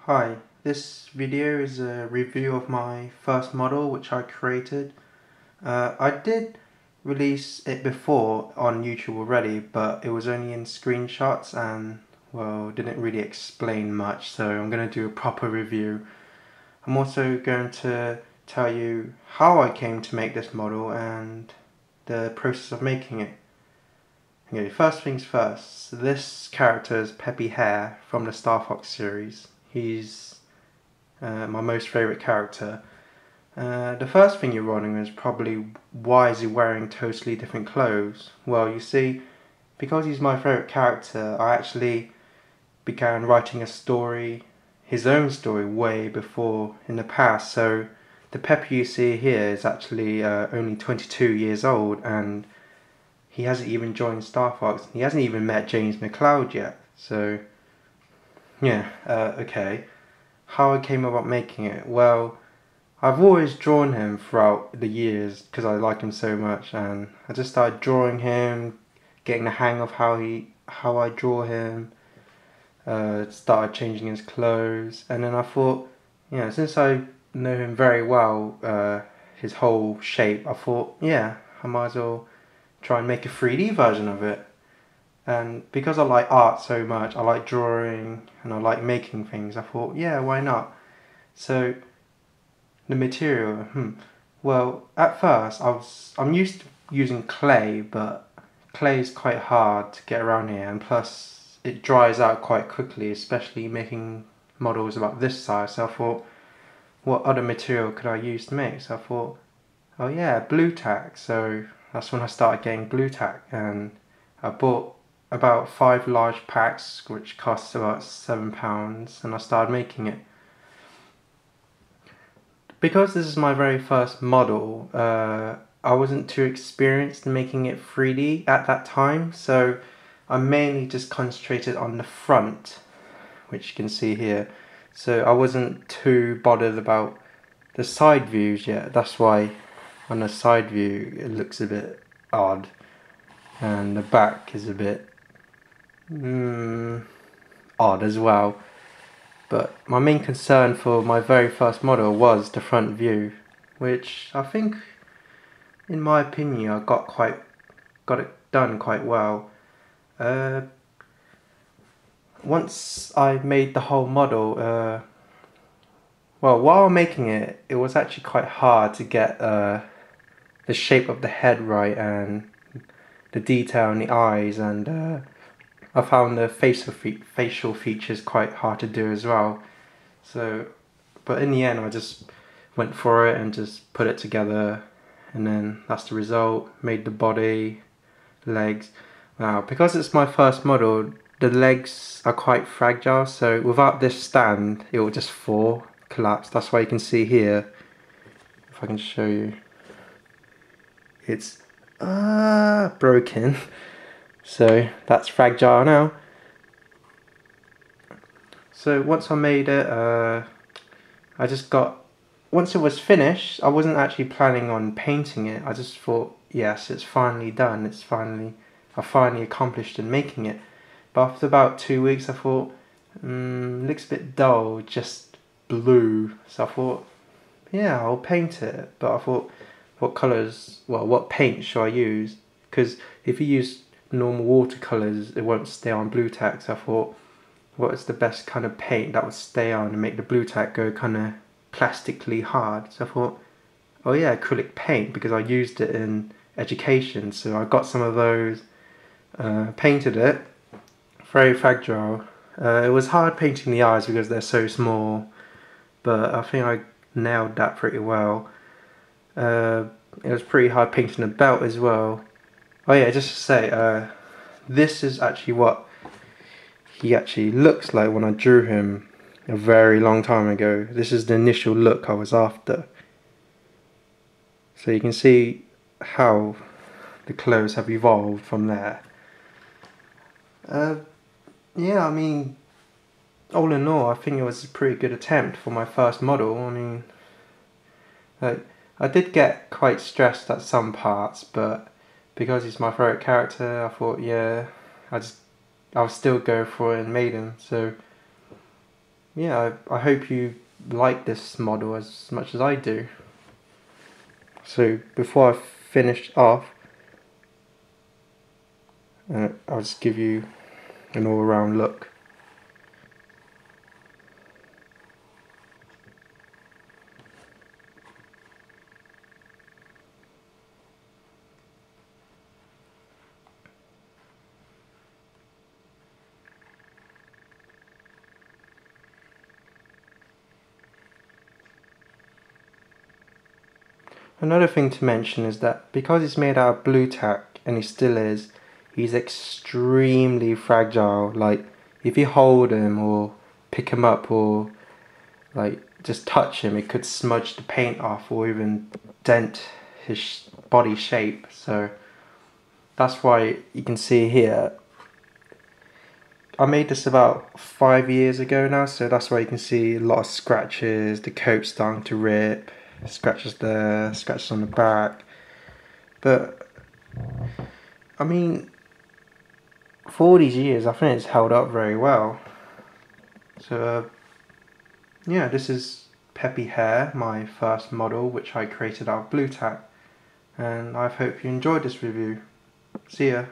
Hi, this video is a review of my first model which I created. I did release it before on YouTube already, but it was only in screenshots and, well, didn't really explain much, so I'm going to do a proper review. I'm also going to tell you how I came to make this model and the process of making it. Okay, first things first, this character is Peppy Hare from the StarFox series. He's my most favourite character. The first thing you're wondering is probably why is he wearing totally different clothes? Well, you see, because he's my favourite character, I actually began writing a story, his own story, way before in the past. So the Peppy you see here is actually only 22 years old, and he hasn't even joined StarFox. He hasn't even met James McCloud yet. So yeah, okay. How I came about making it? Well, I've always drawn him throughout the years because I like him so much, and I just started drawing him, getting the hang of how I draw him. Started changing his clothes, and then I thought, since I know him very well, his whole shape, I thought, I might as well try and make a 3D version of it. And because I like art so much, I like drawing and I like making things, I thought, why not? So the material, well, at first I'm used to using clay, but clay is quite hard to get around here, and plus it dries out quite quickly, especially making models about this size. So I thought, what other material could I use to make? So I thought, oh yeah, blue tack. So that's when I started getting blue tack, and I bought about 5 large packs, which costs about £7, and I started making it. Because this is my very first model, I wasn't too experienced in making it 3D at that time, so I mainly just concentrated on the front, which you can see here. So I wasn't too bothered about the side views yet. That's why on the side view it looks a bit odd, and the back is a bit odd as well. But my main concern for my very first model was the front view, which I think, in my opinion, I got it done quite well. Once I made the whole model, well, while making it, it was actually quite hard to get the shape of the head right and the detail in the eyes, and I found the facial features quite hard to do as well. So, but in the end, I just went for it and just put it together, and then that's the result. Made the body, legs. Now, because it's my first model, the legs are quite fragile, so without this stand, it will just fall, collapse. That's why you can see here, if I can show you, it's broken. So that's fragile now. So once I made it, once it was finished, I wasn't actually planning on painting it. I just thought, yes, it's finally done. I finally accomplished in making it. But after about 2 weeks, I thought, looks a bit dull, just blue. So I thought, I'll paint it. But I thought, what paint should I use? Because if you use normal watercolors, it won't stay on blue tack. So I thought, what is the best kind of paint that would stay on and make the blue tack go kind of plastically hard? So I thought, acrylic paint, because I used it in education. So I got some of those, painted it, very fragile. It was hard painting the eyes because they're so small, but I think I nailed that pretty well. It was pretty hard painting the belt as well. Oh yeah, just to say, this is actually what he actually looks like when I drew him a very long time ago. This is the initial look I was after. So you can see how the clothes have evolved from there. I mean, all in all, I think it was a pretty good attempt for my first model. I mean, I did get quite stressed at some parts, but because he's my favourite character, I thought, I'll still go for it and made him. So yeah, I hope you like this model as much as I do. So before I finish off, I'll just give you an all-around look. Another thing to mention is that because it's made out of blue tack, and he still is, he's extremely fragile. Like, if you hold him or pick him up or like just touch him, it could smudge the paint off or even dent his body shape. So that's why you can see here, I made this about 5 years ago now, so that's why you can see a lot of scratches, the coat starting to rip, scratches there, scratches on the back. But I mean, for all these years, I think it's held up very well. So yeah, this is Peppy Hare, my first model, which I created out of blue tack, and I hope you enjoyed this review. See ya.